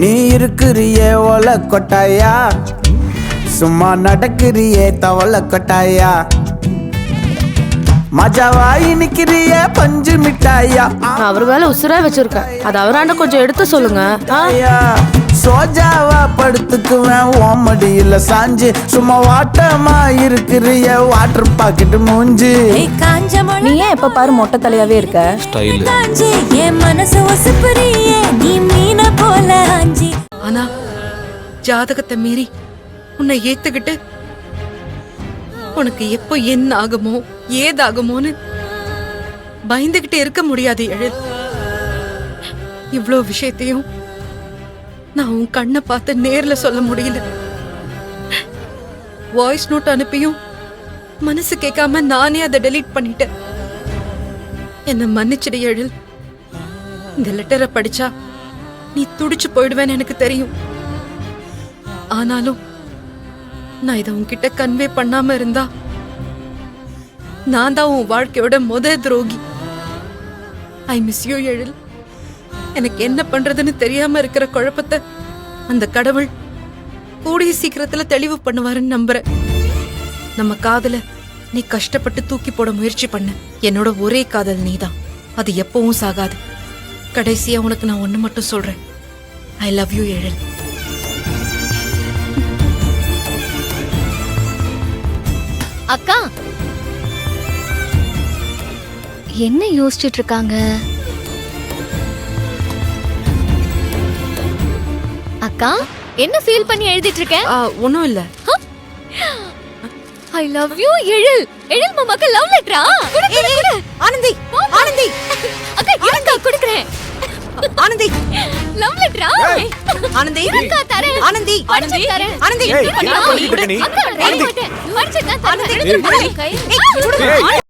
நீ இருக்கிறியே ஓல கொட்டாயா, சும்மா நடக்கிறியே தவள கொட்டாயா, மஜாவாயி நிக்கிறியே பஞ்சு மிட்டாயா. நான் அவர் வேலை உசுரா வச்சிருக்கேன், அது அவராண்ட கொஞ்சம் எடுத்து சொல்லுங்க. சோஜாவா படுத்துக்குவேன் ஓமடியில சாஞ்சு, சும்மா வாட்டமா இருக்கிறிய வாட்டர் பாக்கெட் மூஞ்சி. நீ ஏன் எப்ப பாரு மொட்டை தலையாவே இருக்க? ஸ்டைல். என் மனசு ஒசுப்புறியே நீ மீன போல ஆஞ்சி. ஆனா ஜாதகத்தை மீறி உன்னை ஏத்துக்கிட்டு உனக்கு எப்போ என்ன ஆகுமோ ஏதாகுமோன்னு பயந்துகிட்டு இருக்க முடியாது எழில். இவ்ளோ விஷயத்தையும் நான் உன் கண்ணை பார்த்து நேர்ல சொல்ல முடியல. வாய்ஸ் நோட் அனுப்பியும் மனசு கேட்காம நானே அதை டெலீட் பண்ணிட்டேன். என்ன மன்னிச்சிடு எழில். இந்த லெட்டரை படிச்சா நீ துடிச்சு போயிடுவேன்னு எனக்கு தெரியும். ஆனாலும் நான் இதை உன்கிட்ட கன்வே பண்ணாம இருந்தா நான் தான் உன் வாழ்க்கையோட துரோகி. ஐ மிஸ் யூ எழில். எனக்கு என்ன பண்றதுன்னு தெரியாம இருக்கிற குழப்பத்தை அந்த கடவுள் கூடிய சீக்கிரத்துல தெளிவு பண்ணுவாருன்னு நம்புறேன். நம்ம காதல நீ கஷ்டப்பட்டு தூக்கி போட முயற்சி பண்ண. என்னோட ஒரே காதல் நீதான், அது எப்பவும் சாகாது. கடைசியா உனக்கு நான் ஒண்ணு மட்டும் சொல்றேன், ஐ லவ் யூ எழில். அக்கா என்ன யோசிச்சுட்டு இருக்காங்க? அக்கா என்ன ஃபீல் பண்ணி எழுதிட்டு இருக்கேன்? ஒண்ணும் இல்ல. ஐ லவ் யூ எழில். எழில் மாமாக்கு லவ் லெட்டரா? ஆனந்தி ஆனந்தி அக்கா இருக்கா குடுக்குறேன். ஆனந்தி லவ் லெட்டரா? ஆனந்தி இருக்கா தரேன். ஆனந்தி ஆனந்தி தரேன். ஆனந்தி அக்கா படிச்சிட்டு தான் தரேன். ஆனந்தி